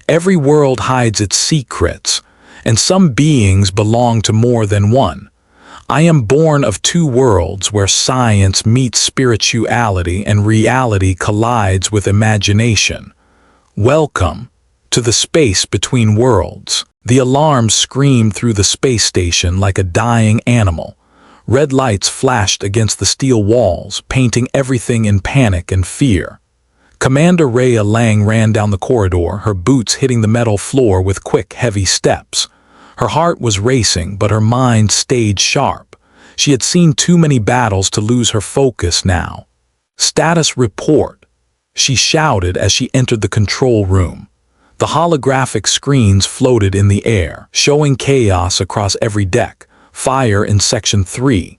Every world hides its secrets, and some beings belong to more than one. I am born of two worlds where science meets spirituality and reality collides with imagination. Welcome to the space between worlds. The alarm screamed through the space station like a dying animal. Red lights flashed against the steel walls, painting everything in panic and fear. Commander Rhea Lang ran down the corridor, her boots hitting the metal floor with quick, heavy steps. Her heart was racing, but her mind stayed sharp. She had seen too many battles to lose her focus now. "Status report," she shouted as she entered the control room. The holographic screens floated in the air, showing chaos across every deck. Fire in Section 3.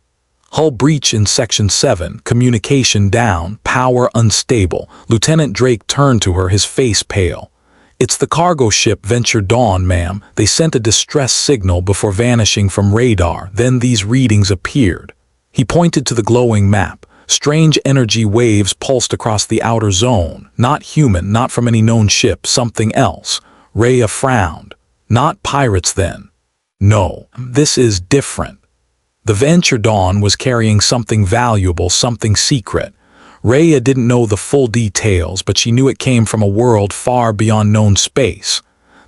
Hull breach in Section 7, communication down, power unstable. Lieutenant Drake turned to her, his face pale. "It's the cargo ship Venture Dawn, ma'am. They sent a distress signal before vanishing from radar. Then these readings appeared." He pointed to the glowing map. Strange energy waves pulsed across the outer zone. Not human, not from any known ship, something else. Rhea frowned. "Not pirates then?" "No, this is different." The Venture Dawn was carrying something valuable, something secret. Rhea didn't know the full details, but she knew it came from a world far beyond known space.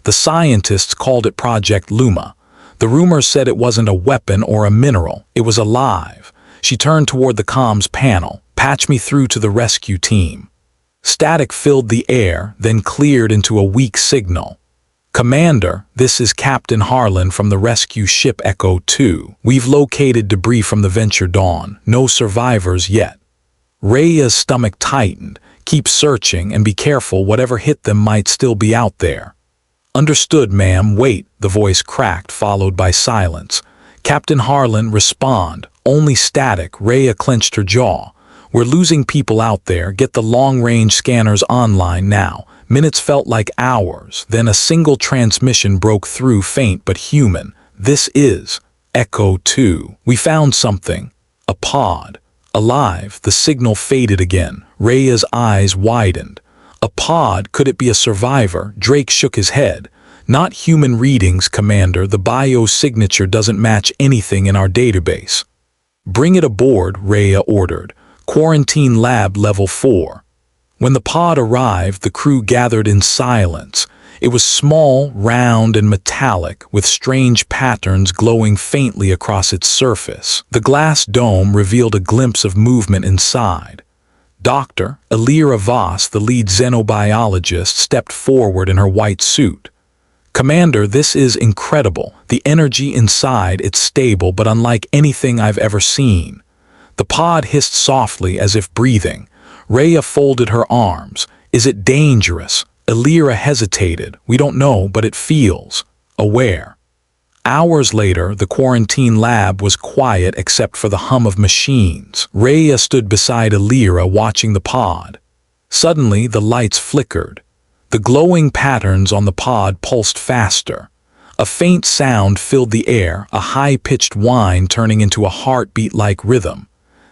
The scientists called it Project Luma. The rumors said it wasn't a weapon or a mineral, it was alive. She turned toward the comms panel. "Patch me through to the rescue team." Static filled the air, then cleared into a weak signal. "Commander, this is Captain Harlan from the rescue ship Echo 2. We've located debris from the Venture Dawn. No survivors yet." Rhea's stomach tightened. "Keep searching and be careful, whatever hit them might still be out there." "Understood, ma'am. Wait," the voice cracked, followed by silence. "Captain Harlan, respond." Only static. Rhea clenched her jaw. "We're losing people out there. Get the long-range scanners online now." Minutes felt like hours. Then a single transmission broke through, faint but human. "This is Echo 2. We found something. A pod. Alive." The signal faded again. Rhea's eyes widened. "A pod? Could it be a survivor?" Drake shook his head. "Not human readings, Commander. The biosignature doesn't match anything in our database." "Bring it aboard," Rhea ordered. "Quarantine lab level 4. When the pod arrived, the crew gathered in silence. It was small, round, and metallic, with strange patterns glowing faintly across its surface. The glass dome revealed a glimpse of movement inside. Dr. Elira Voss, the lead xenobiologist, stepped forward in her white suit. "Commander, this is incredible. The energy inside, it's stable, but unlike anything I've ever seen." The pod hissed softly as if breathing. Rhea folded her arms. "Is it dangerous?" Elira hesitated. "We don't know, but it feels aware." Hours later, the quarantine lab was quiet except for the hum of machines. Rhea stood beside Elira, watching the pod. Suddenly, the lights flickered. The glowing patterns on the pod pulsed faster. A faint sound filled the air, a high-pitched whine turning into a heartbeat-like rhythm.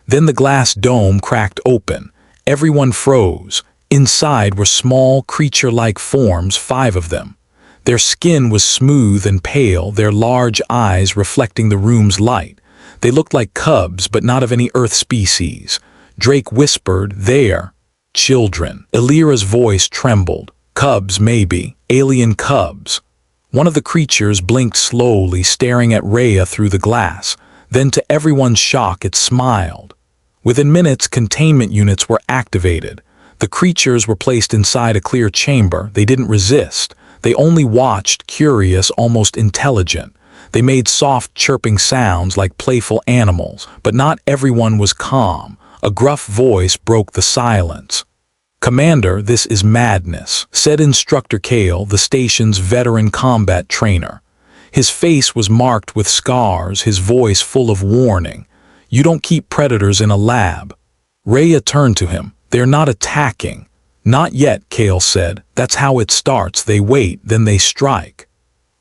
Then the glass dome cracked open. Everyone froze. Inside were small, creature-like forms, 5 of them. Their skin was smooth and pale, their large eyes reflecting the room's light. They looked like cubs, but not of any Earth species. Drake whispered, "They're children." Elira's voice trembled. "Cubs, maybe. Alien cubs." One of the creatures blinked slowly, staring at Rhea through the glass. Then, to everyone's shock, it smiled. Within minutes, containment units were activated. The creatures were placed inside a clear chamber. They didn't resist. They only watched, curious, almost intelligent. They made soft, chirping sounds like playful animals, but not everyone was calm. A gruff voice broke the silence. "Commander, this is madness," said Instructor Kale, the station's veteran combat trainer. His face was marked with scars, his voice full of warning. "You don't keep predators in a lab." Rhea turned to him. "They're not attacking." "Not yet," Kale said. "That's how it starts. They wait, then they strike."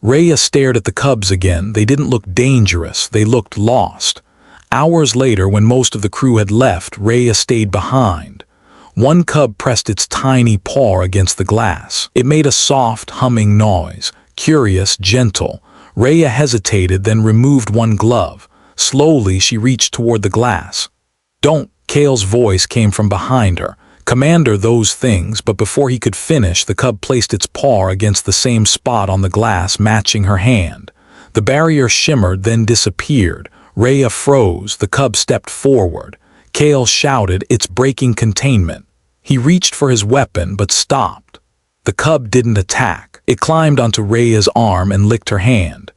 Rhea stared at the cubs again. They didn't look dangerous. They looked lost. Hours later, when most of the crew had left, Rhea stayed behind. One cub pressed its tiny paw against the glass. It made a soft, humming noise, curious, gentle. Rhea hesitated, then removed one glove. Slowly, she reached toward the glass. "Don't," Kale's voice came from behind her. "Commander, those things," but before he could finish, the cub placed its paw against the same spot on the glass, matching her hand. The barrier shimmered, then disappeared. Rhea froze. The cub stepped forward. Kale shouted, "It's breaking containment." He reached for his weapon, but stopped. The cub didn't attack. It climbed onto Rhea's arm and licked her hand.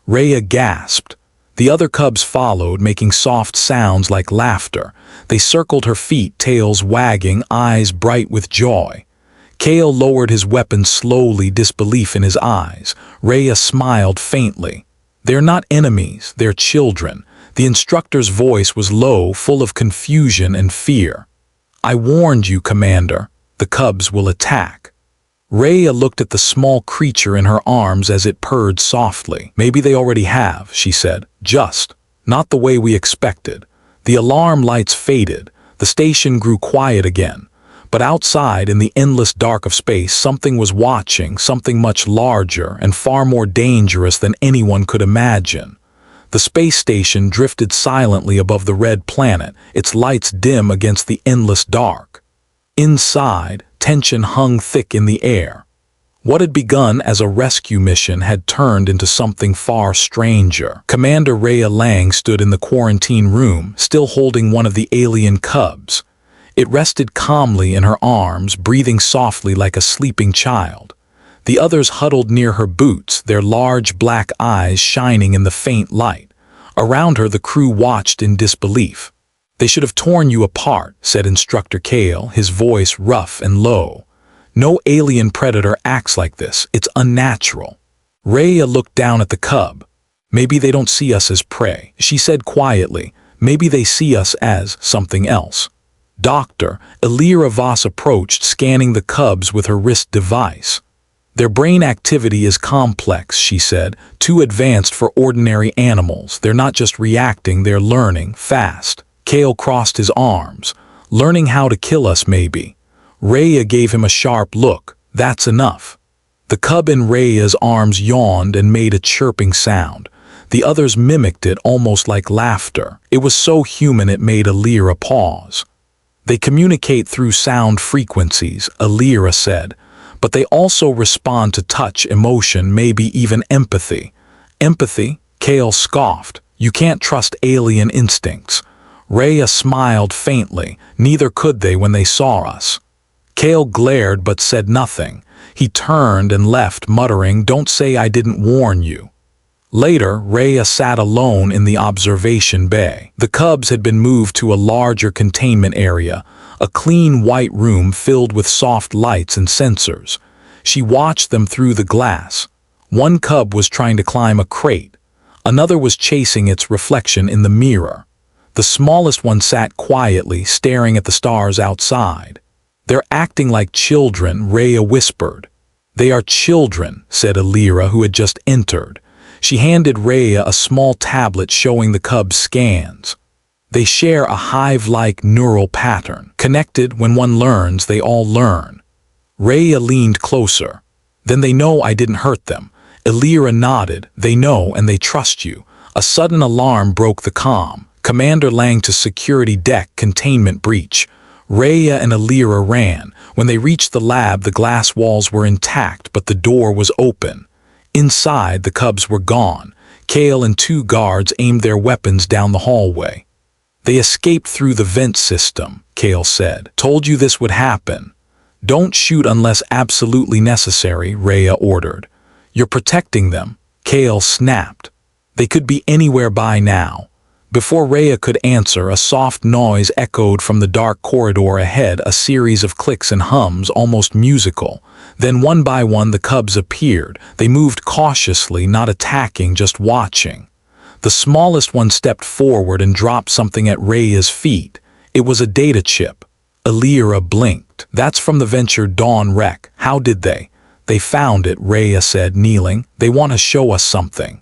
Rhea gasped. The other cubs followed, making soft sounds like laughter. They circled her feet, tails wagging, eyes bright with joy. Kale lowered his weapon slowly, disbelief in his eyes. Rhea smiled faintly. "They're not enemies, they're children." The instructor's voice was low, full of confusion and fear. "I warned you, Commander. The cubs will attack." Rhea looked at the small creature in her arms as it purred softly. "Maybe they already have," she said. "Just not the way we expected." The alarm lights faded. The station grew quiet again. But outside, in the endless dark of space, something was watching, something much larger and far more dangerous than anyone could imagine. The space station drifted silently above the red planet, its lights dim against the endless dark. Inside, tension hung thick in the air. What had begun as a rescue mission had turned into something far stranger. Commander Rhea Lang stood in the quarantine room, still holding one of the alien cubs. It rested calmly in her arms, breathing softly like a sleeping child. The others huddled near her boots, their large black eyes shining in the faint light. Around her, the crew watched in disbelief. "They should have torn you apart," said Instructor Kale, his voice rough and low. "No alien predator acts like this. It's unnatural." Rhea looked down at the cub. "Maybe they don't see us as prey," she said quietly. "Maybe they see us as something else." "Doctor," Elira Voss approached, scanning the cubs with her wrist device. "Their brain activity is complex," she said, "too advanced for ordinary animals. They're not just reacting, they're learning, fast." Kale crossed his arms. "Learning how to kill us, maybe." Rhea gave him a sharp look. "That's enough." The cub in Rhea's arms yawned and made a chirping sound. The others mimicked it, almost like laughter. It was so human it made Elira pause. "They communicate through sound frequencies," Elira said. "But they also respond to touch, emotion, maybe even empathy." "Empathy?" Kale scoffed. "You can't trust alien instincts." Rhea smiled faintly. "Neither could they when they saw us." Kale glared but said nothing. He turned and left, muttering, "Don't say I didn't warn you." Later, Rhea sat alone in the observation bay. The cubs had been moved to a larger containment area, a clean white room filled with soft lights and sensors. She watched them through the glass. One cub was trying to climb a crate. Another was chasing its reflection in the mirror. The smallest one sat quietly, staring at the stars outside. "They're acting like children," Rhea whispered. "They are children," said Elira, who had just entered. She handed Rhea a small tablet showing the cub's scans. "They share a hive-like neural pattern. Connected, when one learns, they all learn." Rhea leaned closer. "Then they know I didn't hurt them." Elira nodded. "They know and they trust you." A sudden alarm broke the calm. "Commander Lang to security deck, containment breach." Rhea and Elira ran. When they reached the lab, the glass walls were intact, but the door was open. Inside, the cubs were gone. Kale and two guards aimed their weapons down the hallway. "They escaped through the vent system," Kale said. "Told you this would happen." "Don't shoot unless absolutely necessary," Rhea ordered. "You're protecting them," Kale snapped. "They could be anywhere by now." Before Rhea could answer, a soft noise echoed from the dark corridor ahead, a series of clicks and hums, almost musical. Then one by one the cubs appeared. They moved cautiously, not attacking, just watching. The smallest one stepped forward and dropped something at Rhea's feet. It was a data chip. Elira blinked. "That's from the Venture Dawn wreck. How did they?" "They found it," Rhea said, kneeling. "They want to show us something."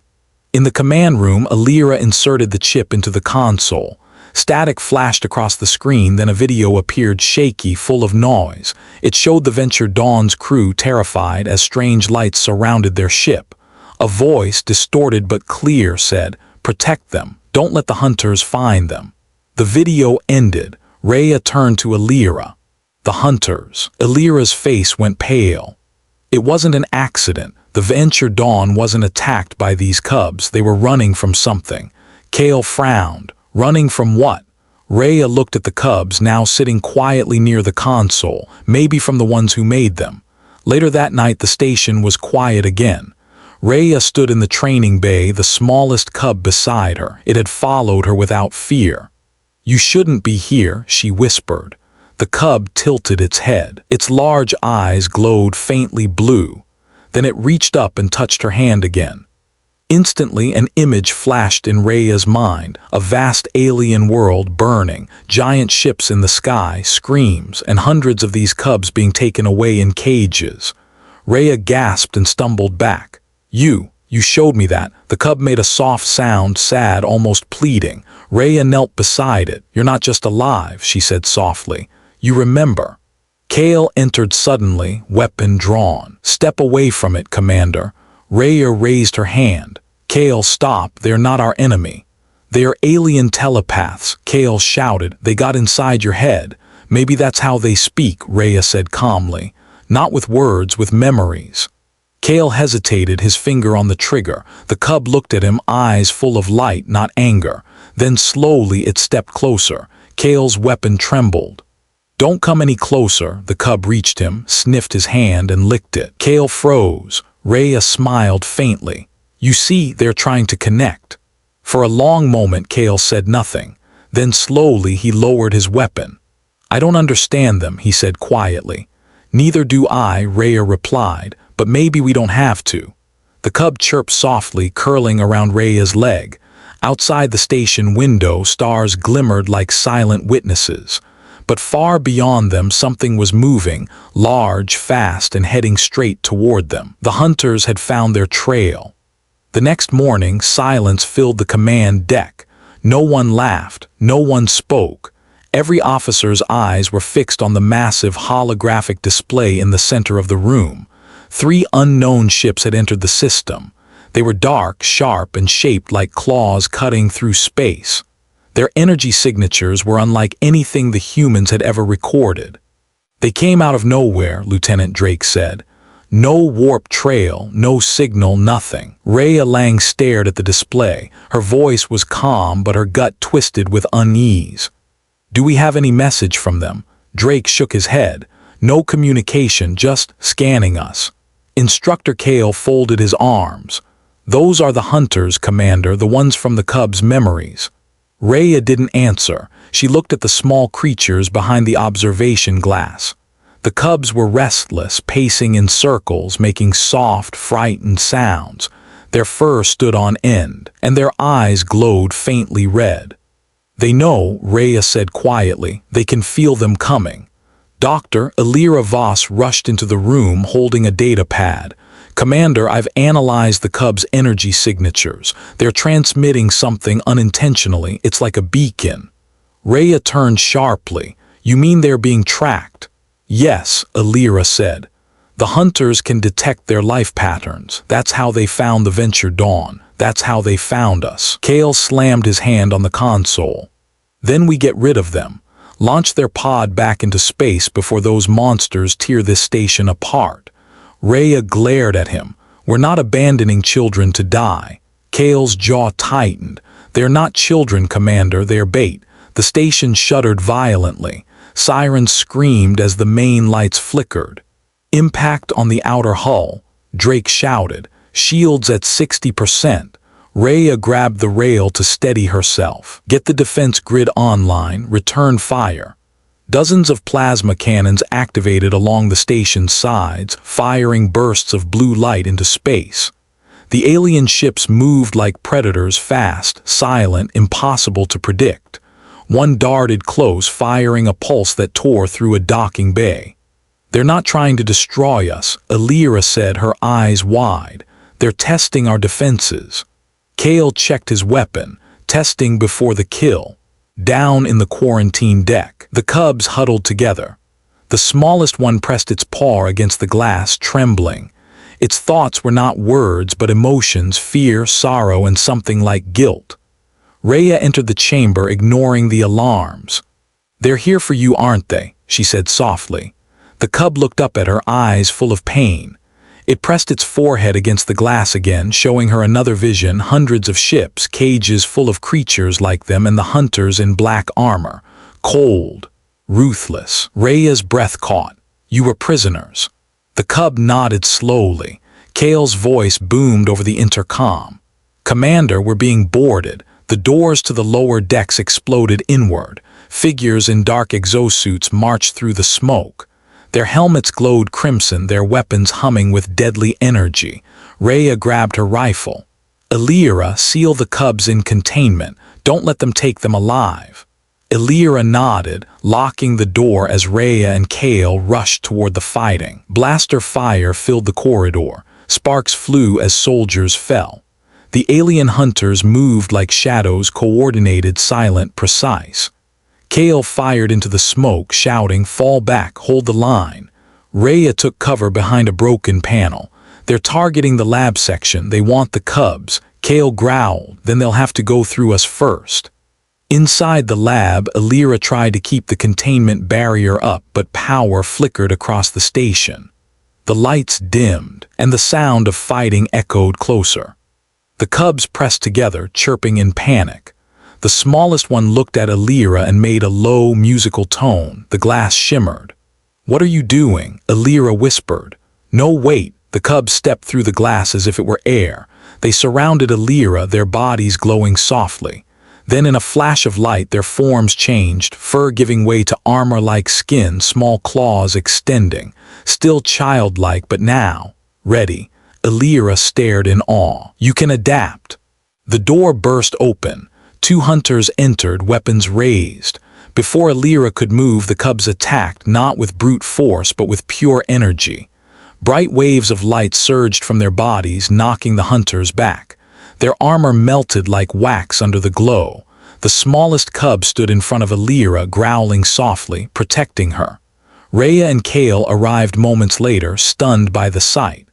In the command room, Elira inserted the chip into the console. Static flashed across the screen, then a video appeared, shaky, full of noise. It showed the Venture Dawn's crew terrified as strange lights surrounded their ship. A voice, distorted but clear, said, "Protect them. Don't let the hunters find them." The video ended. Rhea turned to Elira. "The hunters." Elira's face went pale. It wasn't an accident. The Venture Dawn wasn't attacked by these cubs. They were running from something. Kale frowned. Running from what? Rhea looked at the cubs, now sitting quietly near the console, maybe from the ones who made them. Later that night, the station was quiet again. Rhea stood in the training bay, the smallest cub beside her. It had followed her without fear. "You shouldn't be here," she whispered. The cub tilted its head. Its large eyes glowed faintly blue. Then it reached up and touched her hand again. Instantly, an image flashed in Rhea's mind, a vast alien world burning, giant ships in the sky, screams, and hundreds of these cubs being taken away in cages. Rhea gasped and stumbled back. You showed me that." The cub made a soft sound, sad, almost pleading. Rhea knelt beside it. "You're not just alive," she said softly. "You remember." Kale entered suddenly, weapon drawn. "Step away from it, Commander." Rhea raised her hand. "Kale, stop. They're not our enemy." "They are alien telepaths," Kale shouted. "They got inside your head." "Maybe that's how they speak," Rhea said calmly. "Not with words, with memories." Kale hesitated, his finger on the trigger. The cub looked at him, eyes full of light, not anger. Then slowly it stepped closer. Kale's weapon trembled. "Don't come any closer." The cub reached him, sniffed his hand, and licked it. Kale froze. Rhea smiled faintly. "You see, they're trying to connect." For a long moment, Kale said nothing. Then slowly he lowered his weapon. "I don't understand them," he said quietly. "Neither do I," Rhea replied, "but maybe we don't have to." The cub chirped softly, curling around Rhea's leg. Outside the station window, stars glimmered like silent witnesses. But far beyond them, something was moving, large, fast, and heading straight toward them. The hunters had found their trail. The next morning, silence filled the command deck. No one laughed, no one spoke. Every officer's eyes were fixed on the massive holographic display in the center of the room. 3 unknown ships had entered the system. They were dark, sharp, and shaped like claws cutting through space. Their energy signatures were unlike anything the humans had ever recorded. "They came out of nowhere," Lieutenant Drake said. "No warp trail, no signal, nothing." Rhea Lang stared at the display. Her voice was calm, but her gut twisted with unease. "Do we have any message from them?" Drake shook his head. "No communication, just scanning us." Instructor Kale folded his arms. "Those are the hunters, Commander, the ones from the cubs' memories." Rhea didn't answer. She looked at the small creatures behind the observation glass. The cubs were restless, pacing in circles, making soft, frightened sounds. Their fur stood on end, and their eyes glowed faintly red. "They know," Rhea said quietly. "They can feel them coming." Dr. Elira Voss rushed into the room holding a data pad. "Commander, I've analyzed the cubs' energy signatures. They're transmitting something unintentionally. It's like a beacon." Rhea turned sharply. "You mean they're being tracked?" "Yes," Elira said. "The hunters can detect their life patterns. That's how they found the Venture Dawn. That's how they found us." Kale slammed his hand on the console. "Then we get rid of them. Launch their pod back into space before those monsters tear this station apart." Rhea glared at him. "We're not abandoning children to die." Kale's jaw tightened. "They're not children, Commander, they're bait." The station shuddered violently. Sirens screamed as the main lights flickered. "Impact on the outer hull," Drake shouted. "Shields at 60%. Rhea grabbed the rail to steady herself. "Get the defense grid online, return fire." Dozens of plasma cannons activated along the station's sides, firing bursts of blue light into space. The alien ships moved like predators, fast, silent, impossible to predict. One darted close, firing a pulse that tore through a docking bay. "They're not trying to destroy us," Elira said, her eyes wide. "They're testing our defenses." Kale checked his weapon, testing before the kill. down in the quarantine deck. The cubs huddled together. The smallest one pressed its paw against the glass, trembling. Its thoughts were not words, but emotions, fear, sorrow, and something like guilt. Rhea entered the chamber, ignoring the alarms. "They're here for you, aren't they?" she said softly. The cub looked up at her, eyes full of pain. It pressed its forehead against the glass again, showing her another vision, hundreds of ships, cages full of creatures like them, and the hunters in black armor. Cold, ruthless. Rhea's breath caught. "You were prisoners." The cub nodded slowly. Kale's voice boomed over the intercom. "Commander, we're being boarded." The doors to the lower decks exploded inward. Figures in dark exosuits marched through the smoke. Their helmets glowed crimson, their weapons humming with deadly energy. Rhea grabbed her rifle. "Elira, seal the cubs in containment. Don't let them take them alive." Elira nodded, locking the door as Rhea and Kale rushed toward the fighting. Blaster fire filled the corridor. Sparks flew as soldiers fell. The alien hunters moved like shadows, coordinated, silent, precise. Kale fired into the smoke, shouting, "Fall back, hold the line." Rhea took cover behind a broken panel. "They're targeting the lab section. They want the cubs." Kale growled, "Then they'll have to go through us first." Inside the lab, Elira tried to keep the containment barrier up, but power flickered across the station. The lights dimmed, and the sound of fighting echoed closer. The cubs pressed together, chirping in panic. The smallest one looked at Elira and made a low, musical tone. The glass shimmered. "What are you doing?" Elira whispered. "No, wait." The cubs stepped through the glass as if it were air. They surrounded Elira, their bodies glowing softly. Then in a flash of light, their forms changed, fur giving way to armor-like skin, small claws extending. Still childlike, but now ready. Elira stared in awe. "You can adapt." The door burst open. 2 hunters entered, weapons raised. Before Elira could move, the cubs attacked, not with brute force, but with pure energy. Bright waves of light surged from their bodies, knocking the hunters back. Their armor melted like wax under the glow. The smallest cub stood in front of Elira, growling softly, protecting her. Rhea and Kale arrived moments later, stunned by the sight.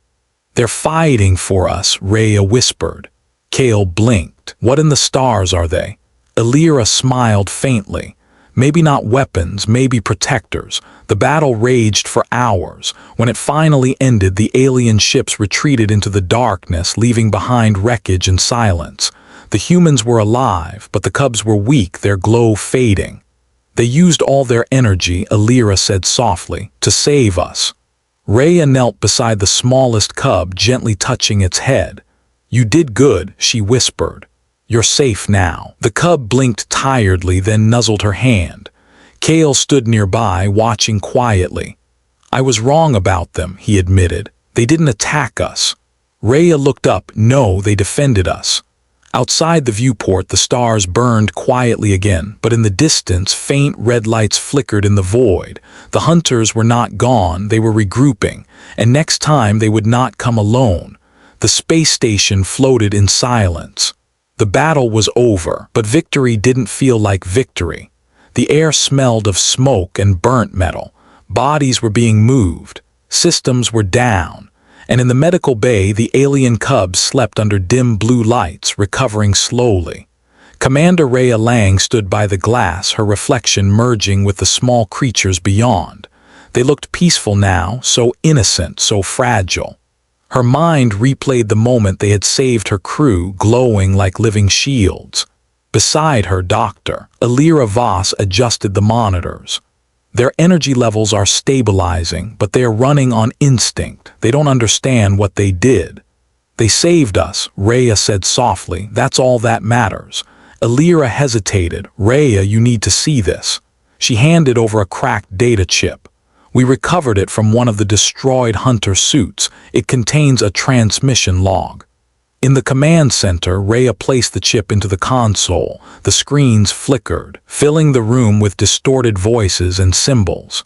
"They're fighting for us," Rhea whispered. Kale blinked. "What in the stars are they?" Elira smiled faintly. "Maybe not weapons, maybe protectors." The battle raged for hours. When it finally ended, the alien ships retreated into the darkness, leaving behind wreckage and silence. The humans were alive, but the cubs were weak, their glow fading. "They used all their energy," Elira said softly, "to save us." Rhea knelt beside the smallest cub, gently touching its head. "You did good," she whispered. "You're safe now." The cub blinked tiredly, then nuzzled her hand. Kale stood nearby, watching quietly. "I was wrong about them," he admitted. "They didn't attack us." Rhea looked up. "No, they defended us." Outside the viewport, the stars burned quietly again, but in the distance, faint red lights flickered in the void. The hunters were not gone, they were regrouping, and next time they would not come alone. The space station floated in silence. The battle was over, but victory didn't feel like victory. The air smelled of smoke and burnt metal. Bodies were being moved. Systems were down. And in the medical bay, the alien cubs slept under dim blue lights, recovering slowly. Commander Rhea Lang stood by the glass, her reflection merging with the small creatures beyond. They looked peaceful now, so innocent, so fragile. Her mind replayed the moment they had saved her crew, glowing like living shields. Beside her, Dr. Elira Voss adjusted the monitors. "Their energy levels are stabilizing, but they are running on instinct. They don't understand what they did." "They saved us," Rhea said softly. "That's all that matters." Elira hesitated. "Rhea, you need to see this." She handed over a cracked data chip. "We recovered it from one of the destroyed hunter suits. It contains a transmission log." In the command center, Rhea placed the chip into the console. The screens flickered, filling the room with distorted voices and symbols.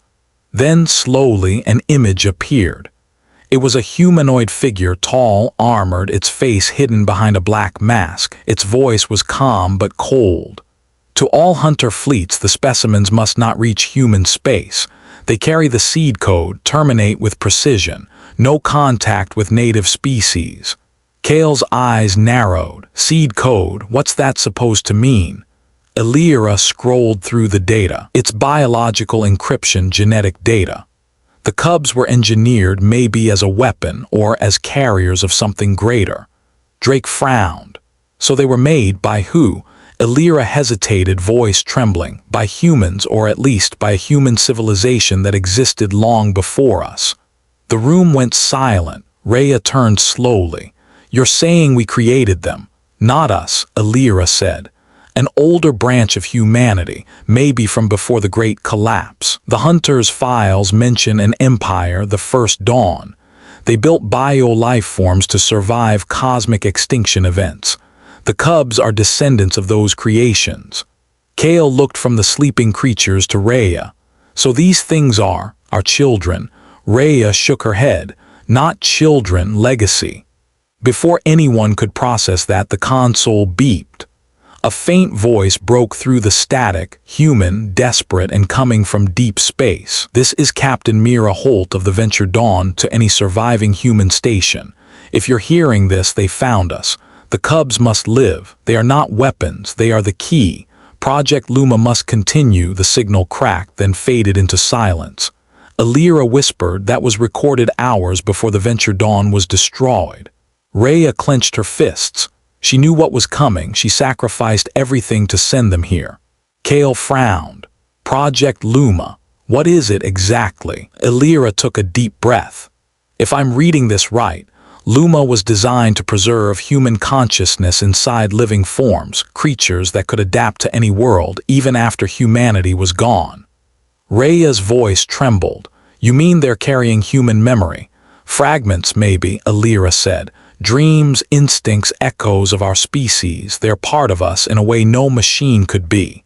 Then, slowly, an image appeared. It was a humanoid figure, tall, armored, its face hidden behind a black mask. Its voice was calm but cold. To all hunter fleets, the specimens must not reach human space. They carry the seed code, terminate with precision, no contact with native species. Kale's eyes narrowed. Seed code, what's that supposed to mean? Elira scrolled through the data. It's biological encryption, genetic data. The cubs were engineered maybe as a weapon or as carriers of something greater. Drake frowned. So they were made by who? Elira hesitated, voice trembling. By humans, or at least by a human civilization that existed long before us. The room went silent. Rhea turned slowly. You're saying we created them? Not us, Elira said. An older branch of humanity, maybe from before the Great Collapse. The Hunter's files mention an empire, the First Dawn. They built bio-life forms to survive cosmic extinction events. The cubs are descendants of those creations. Kale looked from the sleeping creatures to Rhea. So these things are our children. Rhea shook her head. Not children, legacy. Before anyone could process that, the console beeped. A faint voice broke through the static, human, desperate, and coming from deep space. This is Captain Mira Holt of the Venture Dawn to any surviving human station. If you're hearing this, they found us. The cubs must live. They are not weapons. They are the key. Project Luma must continue. The signal cracked, then faded into silence. Elira whispered that was recorded hours before the Venture Dawn was destroyed. Rhea clenched her fists. She knew what was coming. She sacrificed everything to send them here. Kale frowned. Project Luma. What is it exactly? Elira took a deep breath. If I'm reading this right, Luma was designed to preserve human consciousness inside living forms, creatures that could adapt to any world even after humanity was gone. Rhea's voice trembled. You mean they're carrying human memory? Fragments, maybe, Elira said. Dreams, instincts, echoes of our species. They're part of us in a way no machine could be.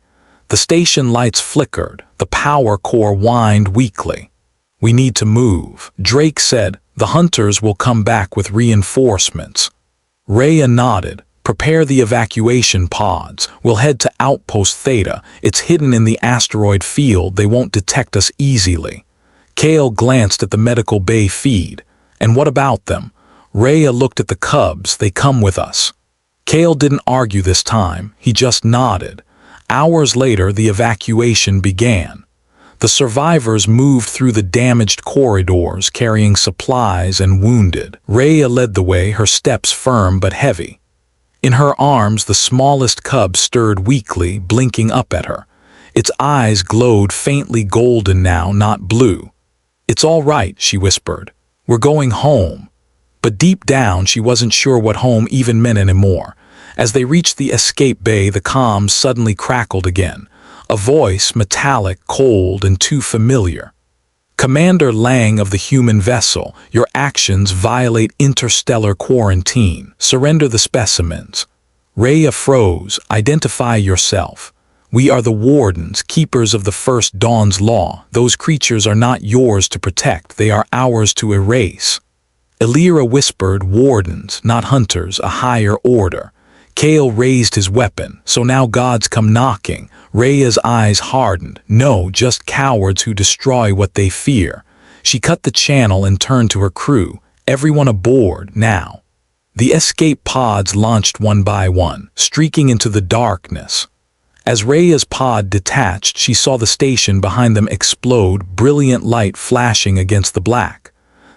The station lights flickered. The power core whined weakly. We need to move. Drake said, the hunters will come back with reinforcements. Rhea nodded. Prepare the evacuation pods. We'll head to Outpost Theta. It's hidden in the asteroid field. They won't detect us easily. Kale glanced at the medical bay feed. And what about them? Rhea looked at the cubs. They come with us. Kale didn't argue this time. He just nodded. Hours later, the evacuation began. The survivors moved through the damaged corridors, carrying supplies and wounded. Rhea led the way, her steps firm but heavy. In her arms, the smallest cub stirred weakly, blinking up at her. Its eyes glowed faintly golden now, not blue. It's all right, she whispered. We're going home. But deep down, she wasn't sure what home even meant anymore. As they reached the escape bay, the comms suddenly crackled again. A voice, metallic, cold, and too familiar. Commander Lang of the human vessel, your actions violate interstellar quarantine. Surrender the specimens. Rhea froze. Identify yourself. We are the wardens, keepers of the First Dawn's law. Those creatures are not yours to protect. They are ours to erase. Elira whispered, wardens, not hunters, a higher order. Kale raised his weapon. So now gods come knocking. Rhea's eyes hardened. No, just cowards who destroy what they fear. She cut the channel and turned to her crew. Everyone aboard, now. The escape pods launched one by one, streaking into the darkness. As Rhea's pod detached, she saw the station behind them explode, brilliant light flashing against the black.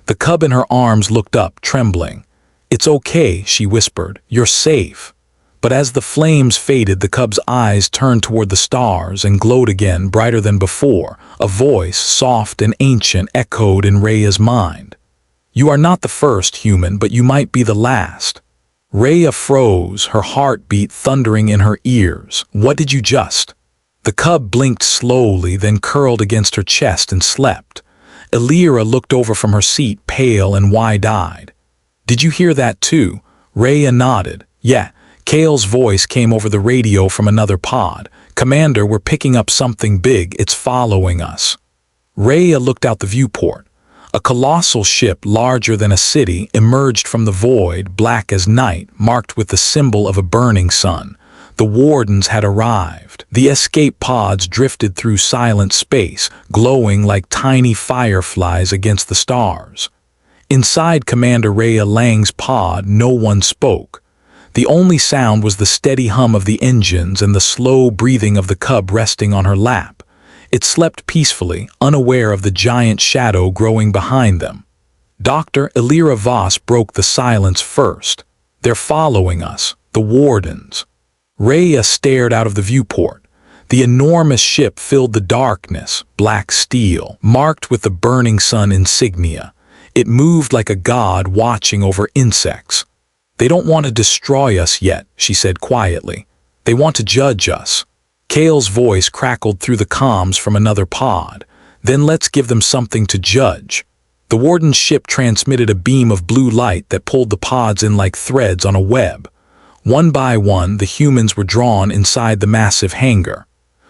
The cub in her arms looked up, trembling. It's okay, she whispered. You're safe. But as the flames faded, the cub's eyes turned toward the stars and glowed again, brighter than before. A voice, soft and ancient, echoed in Rhea's mind. You are not the first human, but you might be the last. Rhea froze, her heartbeat thundering in her ears. What did you just? The cub blinked slowly, then curled against her chest and slept. Elira looked over from her seat, pale and wide-eyed. Did you hear that too? Rhea nodded. Yeah. Kale's voice came over the radio from another pod. Commander, we're picking up something big. It's following us. Rhea looked out the viewport. A colossal ship larger than a city emerged from the void, black as night, marked with the symbol of a burning sun. The wardens had arrived. The escape pods drifted through silent space, glowing like tiny fireflies against the stars. Inside Commander Rhea Lang's pod, no one spoke. The only sound was the steady hum of the engines and the slow breathing of the cub resting on her lap. It slept peacefully, unaware of the giant shadow growing behind them. Dr. Elira Voss broke the silence first. "They're following us, the wardens." Rhea stared out of the viewport. The enormous ship filled the darkness, black steel, marked with the burning sun insignia. It moved like a god watching over insects. "They don't want to destroy us yet," she said quietly. "They want to judge us." Kale's voice crackled through the comms from another pod. "Then let's give them something to judge." The warden's ship transmitted a beam of blue light that pulled the pods in like threads on a web. One by one, the humans were drawn inside the massive hangar.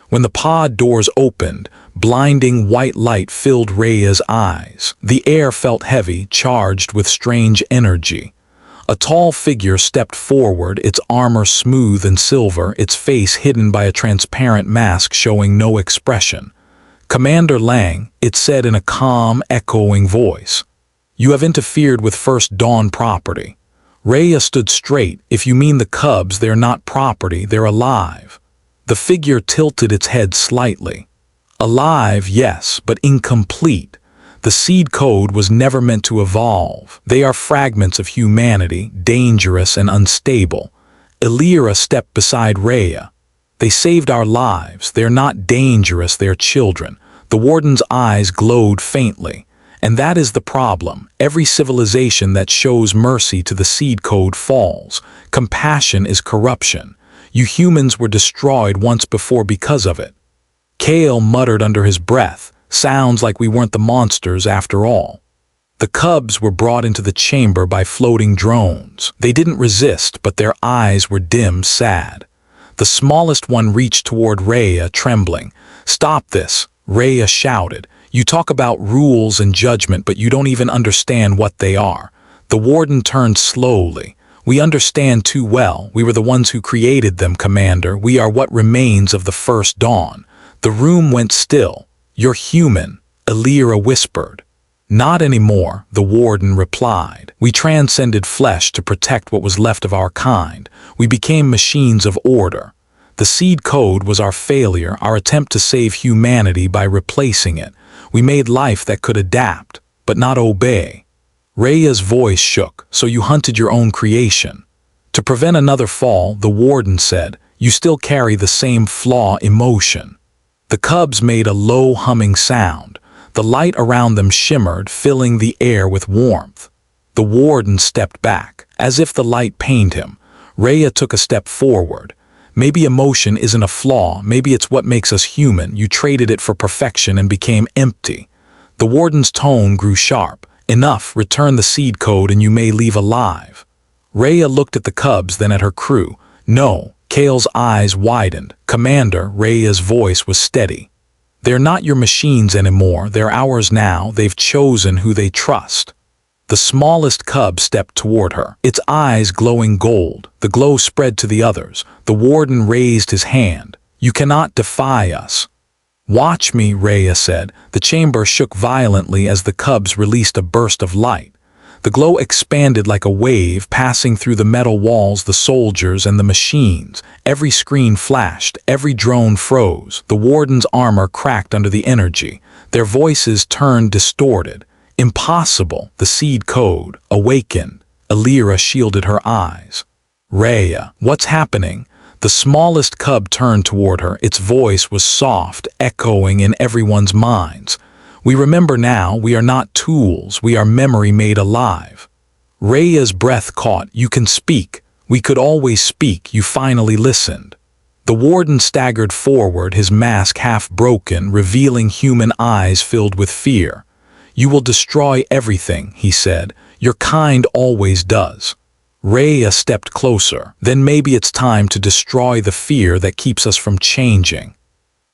When the pod doors opened, blinding white light filled Rhea's eyes. The air felt heavy, charged with strange energy. A tall figure stepped forward, its armor smooth and silver, its face hidden by a transparent mask showing no expression. "Commander Lang," it said in a calm, echoing voice. "You have interfered with First Dawn property." Rhea stood straight. "If you mean the cubs, they're not property, they're alive." The figure tilted its head slightly. "Alive, yes, but incomplete. The seed code was never meant to evolve. They are fragments of humanity, dangerous and unstable." Elira stepped beside Rhea. "They saved our lives. They're not dangerous, they're children." The warden's eyes glowed faintly. "And that is the problem. Every civilization that shows mercy to the seed code falls. Compassion is corruption. You humans were destroyed once before because of it." Kale muttered under his breath. "Sounds like we weren't the monsters after all." The cubs were brought into the chamber by floating drones. They didn't resist, but their eyes were dim, sad. The smallest one reached toward Rhea, trembling. "Stop this," Rhea shouted. "You talk about rules and judgment, but you don't even understand what they are." The warden turned slowly. "We understand too well. We were the ones who created them, Commander. We are what remains of the First Dawn." The room went still. "You're human," Elira whispered. "Not anymore," the warden replied. "We transcended flesh to protect what was left of our kind. We became machines of order. The seed code was our failure, our attempt to save humanity by replacing it. We made life that could adapt, but not obey." Rhea's voice shook. "So you hunted your own creation." "To prevent another fall," the warden said, "you still carry the same flaw emotion." The cubs made a low humming sound. The light around them shimmered, filling the air with warmth. The warden stepped back, as if the light pained him. Rhea took a step forward. "Maybe emotion isn't a flaw, maybe it's what makes us human. You traded it for perfection and became empty." The warden's tone grew sharp. "Enough, return the seed code and you may leave alive." Rhea looked at the cubs, then at her crew. "No." Kale's eyes widened. "Commander," Rhea's voice was steady. "They're not your machines anymore, they're ours now. They've chosen who they trust." The smallest cub stepped toward her, its eyes glowing gold. The glow spread to the others. The warden raised his hand. "You cannot defy us." "Watch me," Rhea said. The chamber shook violently as the cubs released a burst of light. The glow expanded like a wave, passing through the metal walls, the soldiers, and the machines. Every screen flashed, every drone froze. The warden's armor cracked under the energy. Their voices turned distorted. "Impossible." The seed code. "Awaken." Elira shielded her eyes. "Rhea, what's happening?" The smallest cub turned toward her. Its voice was soft, echoing in everyone's minds. "We remember now, we are not tools, we are memory made alive." Rhea's breath caught. "You can speak. We could always speak. You finally listened." The warden staggered forward, his mask half broken, revealing human eyes filled with fear. "You will destroy everything," he said. "Your kind always does." Rhea stepped closer. "Then maybe it's time to destroy the fear that keeps us from changing."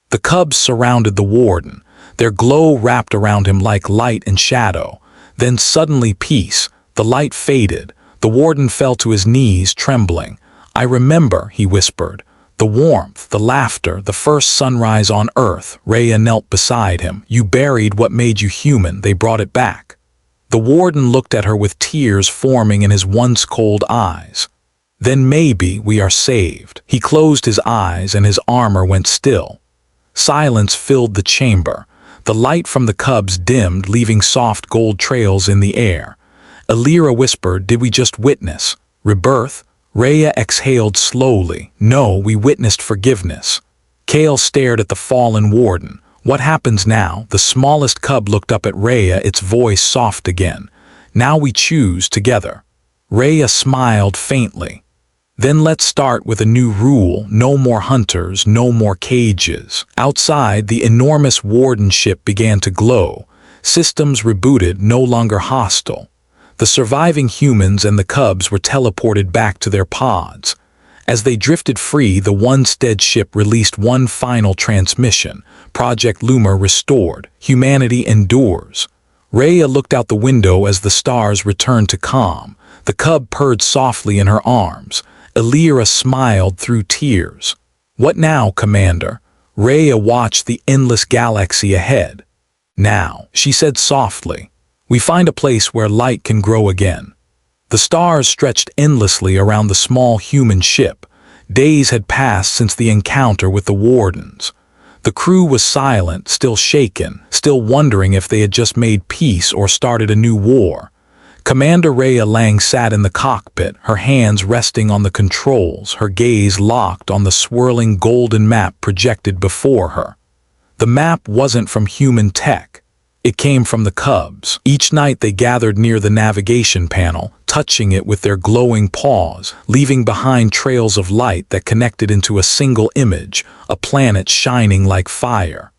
The cubs surrounded the warden. Their glow wrapped around him like light and shadow. Then suddenly peace. The light faded. The warden fell to his knees, trembling. "I remember," he whispered. The warmth, the laughter, the first sunrise on Earth. Rhea knelt beside him. You buried what made you human, they brought it back. The warden looked at her with tears forming in his once cold eyes. Then maybe we are saved. He closed his eyes and his armor went still. Silence filled the chamber. The light from the cubs dimmed, leaving soft gold trails in the air. Elira whispered, "Did we just witness rebirth?" Rhea exhaled slowly. "No, we witnessed forgiveness." Kale stared at the fallen warden. "What happens now?" The smallest cub looked up at Rhea, its voice soft again. "Now we choose together." Rhea smiled faintly. "Then let's start with a new rule. No more hunters, no more cages." Outside, the enormous warden ship began to glow. Systems rebooted, no longer hostile. The surviving humans and the cubs were teleported back to their pods. As they drifted free, the Onestead ship released one final transmission. Project Luma restored. Humanity endures. Rhea looked out the window as the stars returned to calm. The cub purred softly in her arms. Elira smiled through tears. "What now, Commander?" Rhea watched the endless galaxy ahead. "Now," she said softly, "we find a place where light can grow again." The stars stretched endlessly around the small human ship. Days had passed since the encounter with the wardens. The crew was silent, still shaken, still wondering if they had just made peace or started a new war. Commander Rhea Lang sat in the cockpit, her hands resting on the controls, her gaze locked on the swirling golden map projected before her. The map wasn't from human tech. It came from the cubs. Each night they gathered near the navigation panel, touching it with their glowing paws, leaving behind trails of light that connected into a single image, a planet shining like fire.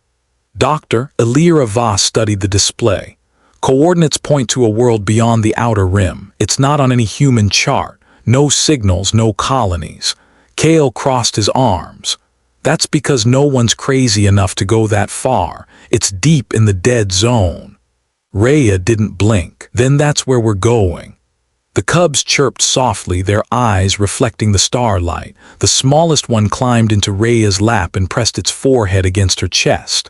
Dr. Elira Voss studied the display. Coordinates point to a world beyond the outer rim. It's not on any human chart. No signals, no colonies. Kale crossed his arms. "That's because no one's crazy enough to go that far. It's deep in the dead zone." Rhea didn't blink. "Then that's where we're going." The cubs chirped softly, their eyes reflecting the starlight. The smallest one climbed into Rhea's lap and pressed its forehead against her chest.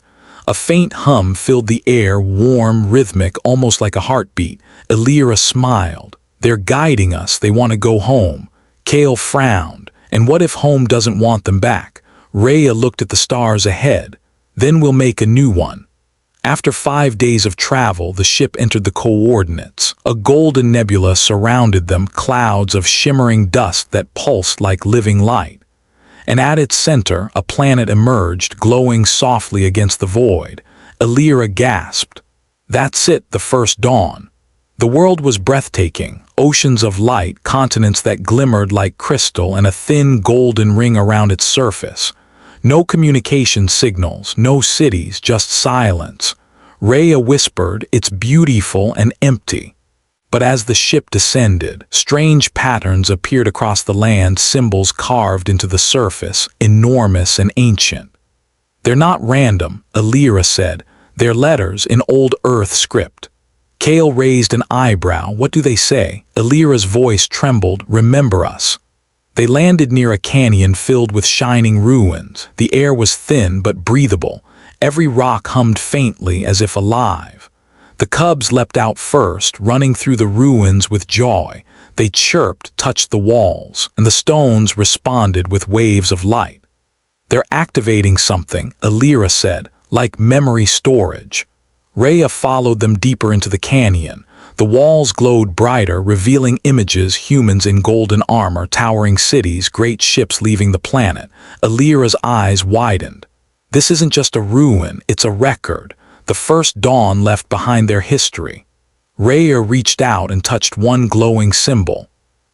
A faint hum filled the air, warm, rhythmic, almost like a heartbeat. Elira smiled. "They're guiding us, they want to go home." Kale frowned. "And what if home doesn't want them back?" Rhea looked at the stars ahead. "Then we'll make a new one." After 5 days of travel, the ship entered the coordinates. A golden nebula surrounded them, clouds of shimmering dust that pulsed like living light. And at its center, a planet emerged, glowing softly against the void. Elira gasped. "That's it, the first dawn." The world was breathtaking. Oceans of light, continents that glimmered like crystal, and a thin golden ring around its surface. No communication signals, no cities, just silence. Rhea whispered, "It's beautiful and empty." But as the ship descended, strange patterns appeared across the land, symbols carved into the surface, enormous and ancient. "They're not random," Elira said. "They're letters in old Earth script." Kale raised an eyebrow. "What do they say?" Elira's voice trembled. "Remember us." They landed near a canyon filled with shining ruins. The air was thin but breathable. Every rock hummed faintly as if alive. The cubs leapt out first, running through the ruins with joy. They chirped, touched the walls, and the stones responded with waves of light. "They're activating something," Elira said, "like memory storage." Rhea followed them deeper into the canyon. The walls glowed brighter, revealing images, humans in golden armor, towering cities, great ships leaving the planet. Elira's eyes widened. "This isn't just a ruin, it's a record. The first dawn left behind their history." Rhea reached out and touched one glowing symbol.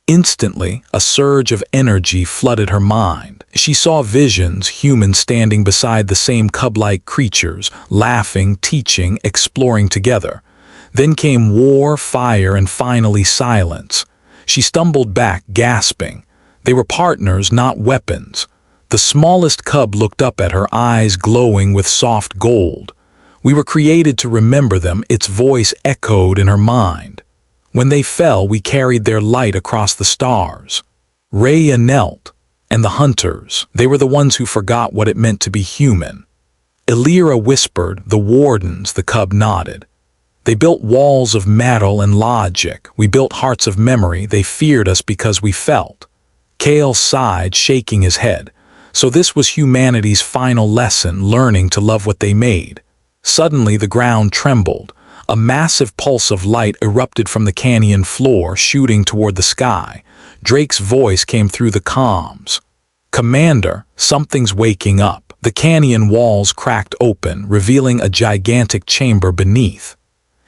Instantly, a surge of energy flooded her mind. She saw visions, humans standing beside the same cub-like creatures, laughing, teaching, exploring together. Then came war, fire, and finally silence. She stumbled back, gasping. They were partners, not weapons. The smallest cub looked up at her, eyes glowing with soft gold. "We were created to remember them," its voice echoed in her mind. "When they fell, we carried their light across the stars." Rhea knelt, And the hunters, they were the ones who forgot what it meant to be human. Elira whispered, "The wardens," the cub nodded. "They built walls of metal and logic. We built hearts of memory. They feared us because we felt." Kale sighed, shaking his head. So this was humanity's final lesson, learning to love what they made. Suddenly the ground trembled. A massive pulse of light erupted from the canyon floor, shooting toward the sky. Drake's voice came through the comms. "Commander, something's waking up." The canyon walls cracked open, revealing a gigantic chamber beneath.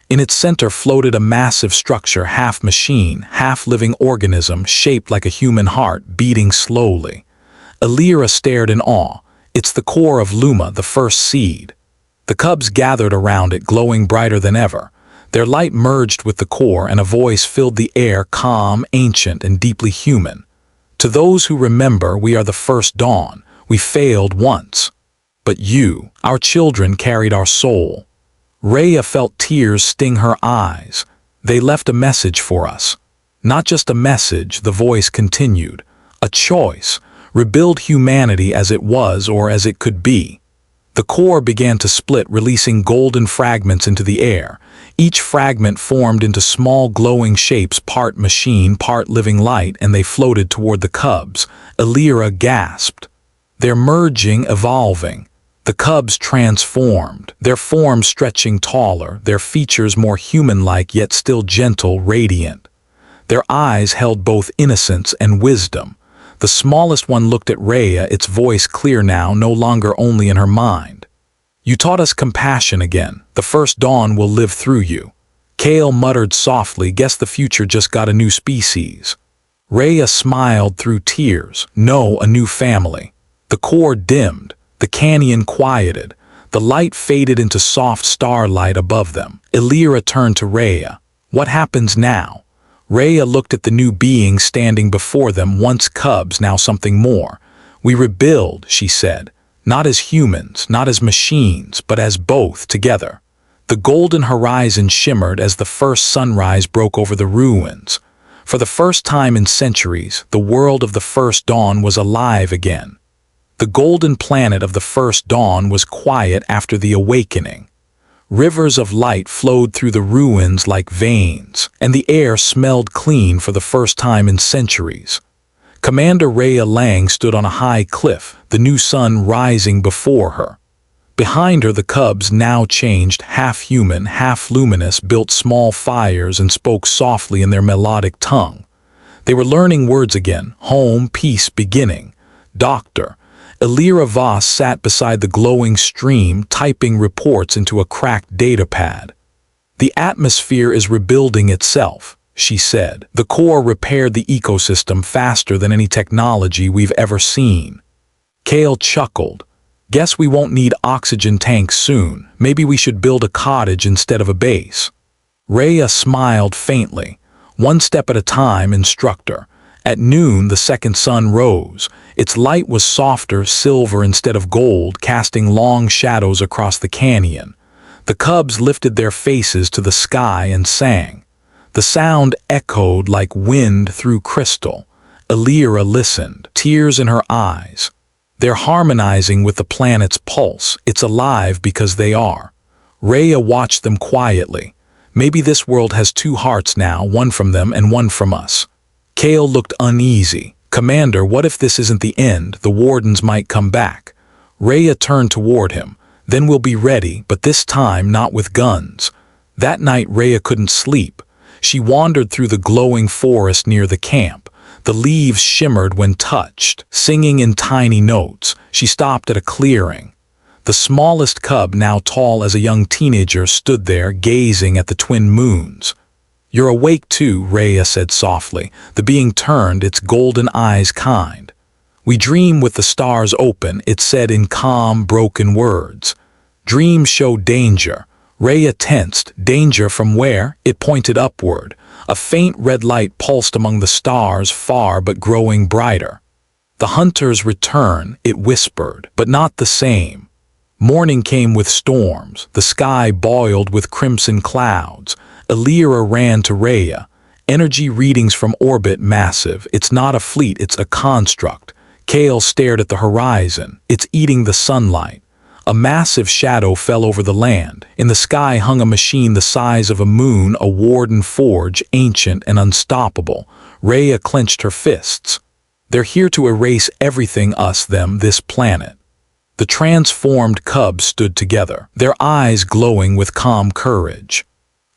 In its center floated a massive structure, half machine, half living organism, shaped like a human heart, beating slowly. Elira stared in awe. "It's the core of Luma, the first seed." The cubs gathered around it, glowing brighter than ever. Their light merged with the core, and a voice filled the air, calm, ancient, and deeply human. "To those who remember, we are the first dawn. We failed once. But you, our children, carried our soul." Rhea felt tears sting her eyes. "They left a message for us." "Not just a message," the voice continued. "A choice. Rebuild humanity as it was or as it could be." The core began to split, releasing golden fragments into the air. Each fragment formed into small glowing shapes, part machine, part living light, and they floated toward the cubs. Elira gasped. "They're merging, evolving." The cubs transformed, their forms stretching taller, their features more human-like yet still gentle, radiant. Their eyes held both innocence and wisdom. The smallest one looked at Rhea, its voice clear now, no longer only in her mind. "You taught us compassion again. The first dawn will live through you." Kale muttered softly, "Guess the future just got a new species." Rhea smiled through tears. "No, a new family." The core dimmed. The canyon quieted. The light faded into soft starlight above them. Elira turned to Rhea. "What happens now?" Rhea looked at the new being standing before them, once cubs, now something more. "We rebuild," she said. "Not as humans, not as machines, but as both together." The golden horizon shimmered as the first sunrise broke over the ruins. For the first time in centuries, the world of the first dawn was alive again. The golden planet of the first dawn was quiet after the awakening. Rivers of light flowed through the ruins like veins, and the air smelled clean for the first time in centuries. Commander Rhea Lang stood on a high cliff, the new sun rising before her. Behind her, the cubs, now changed, half human, half luminous, built small fires and spoke softly in their melodic tongue. They were learning words again: home, peace, beginning. Doctor. Elira Voss sat beside the glowing stream, typing reports into a cracked datapad. "The atmosphere is rebuilding itself," she said. "The core repaired the ecosystem faster than any technology we've ever seen." Kale chuckled. "Guess we won't need oxygen tanks soon. Maybe we should build a cottage instead of a base." Rhea smiled faintly. "One step at a time, instructor." At noon, the second sun rose. Its light was softer, silver instead of gold, casting long shadows across the canyon. The cubs lifted their faces to the sky and sang. The sound echoed like wind through crystal. Elira listened, tears in her eyes. "They're harmonizing with the planet's pulse. It's alive because they are." Rhea watched them quietly. "Maybe this world has two hearts now, one from them and one from us." Kale looked uneasy. "Commander, what if this isn't the end? The wardens might come back." Rhea turned toward him. "Then we'll be ready, but this time not with guns." That night Rhea couldn't sleep. She wandered through the glowing forest near the camp. The leaves shimmered when touched, singing in tiny notes. She stopped at a clearing. The smallest cub, now tall as a young teenager, stood there, gazing at the twin moons. "You're awake too," Rhea said softly. The being turned, its golden eyes kind. "We dream with the stars open," it said in calm, broken words. "Dreams show danger." Rhea tensed. "Danger from where?" It pointed upward. A faint red light pulsed among the stars, far but growing brighter. "The hunters return," it whispered, "but not the same." Morning came with storms. The sky boiled with crimson clouds. Elira ran to Rhea. "Energy readings from orbit massive. It's not a fleet, it's a construct." Kale stared at the horizon. It's eating the sunlight. A massive shadow fell over the land. In the sky hung a machine the size of a moon, a warden forge, ancient and unstoppable. Rhea clenched her fists. They're here to erase everything us, them, this planet. The transformed cubs stood together, their eyes glowing with calm courage.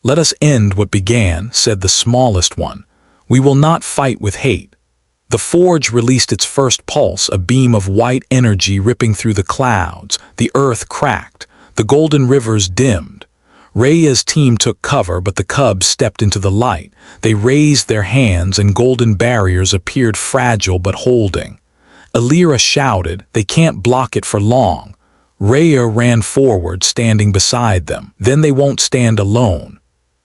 Let us end what began, said the smallest one. We will not fight with hate. The forge released its first pulse, a beam of white energy ripping through the clouds. The earth cracked. The golden rivers dimmed. Rhea's team took cover, but the cubs stepped into the light. They raised their hands and golden barriers appeared, fragile but holding. Elira shouted, "They can't block it for long." Rhea ran forward, standing beside them. "Then they won't stand alone."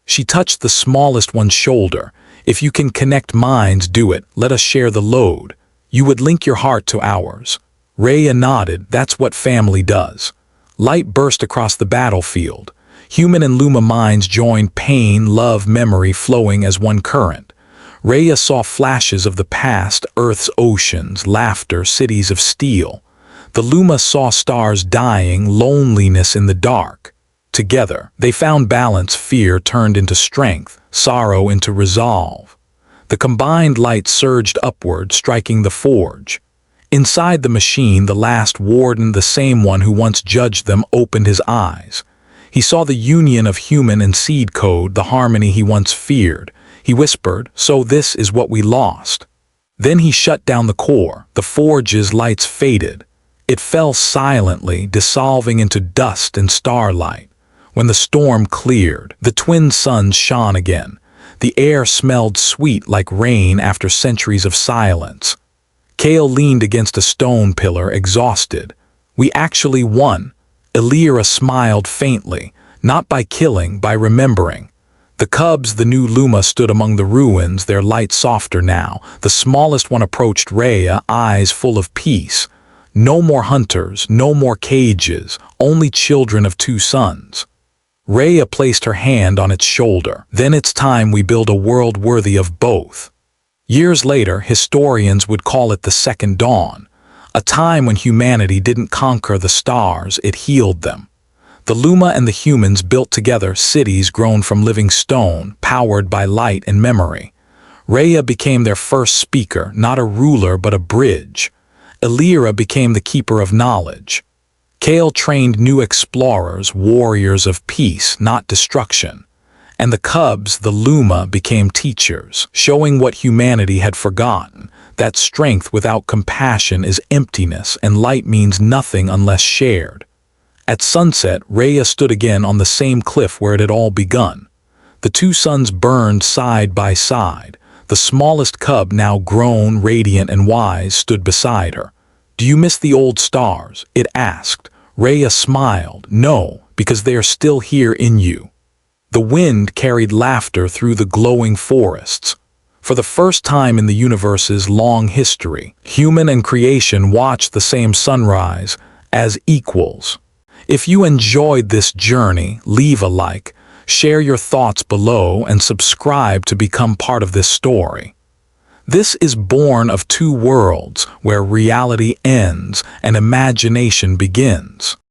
She touched the smallest one's shoulder. "If you can connect minds, do it. Let us share the load. You would link your heart to ours." Rhea nodded. "That's what family does." Light burst across the battlefield. Human and Luma minds joined, pain, love, memory flowing as one current. Rhea saw flashes of the past, Earth's oceans, laughter, cities of steel. The Luma saw stars dying, loneliness in the dark. Together, they found balance. Fear turned into strength, sorrow into resolve. The combined light surged upward, striking the forge. Inside the machine, the last warden, the same one who once judged them, opened his eyes. He saw the union of human and seed code, the harmony he once feared. He whispered, "So this is what we lost." Then he shut down the core. The forge's lights faded. It fell silently, dissolving into dust and starlight. When the storm cleared, the twin suns shone again. The air smelled sweet like rain after centuries of silence. Kale leaned against a stone pillar, exhausted. "We actually won." Elira smiled faintly, not by killing, by remembering. The cubs, the new Luma, stood among the ruins, their light softer now. The smallest one approached Rhea, eyes full of peace. No more hunters, no more cages, only children of two suns. Rhea placed her hand on its shoulder. "Then it's time we build a world worthy of both." Years later, historians would call it the Second Dawn, a time when humanity didn't conquer the stars, it healed them. The Luma and the humans built together cities grown from living stone, powered by light and memory. Rhea became their first speaker, not a ruler but a bridge. Elira became the keeper of knowledge. Kale trained new explorers, warriors of peace, not destruction. And the cubs, the Luma, became teachers, showing what humanity had forgotten, that strength without compassion is emptiness and light means nothing unless shared. At sunset, Rhea stood again on the same cliff where it had all begun. The two suns burned side by side. The smallest cub, now grown, radiant and wise, stood beside her. "Do you miss the old stars?" it asked. Rhea smiled. "No, because they are still here in you." The wind carried laughter through the glowing forests. For the first time in the universe's long history, human and creation watched the same sunrise as equals. If you enjoyed this journey, leave a like, share your thoughts below, and subscribe to become part of this story. This is born of two worlds where reality ends and imagination begins.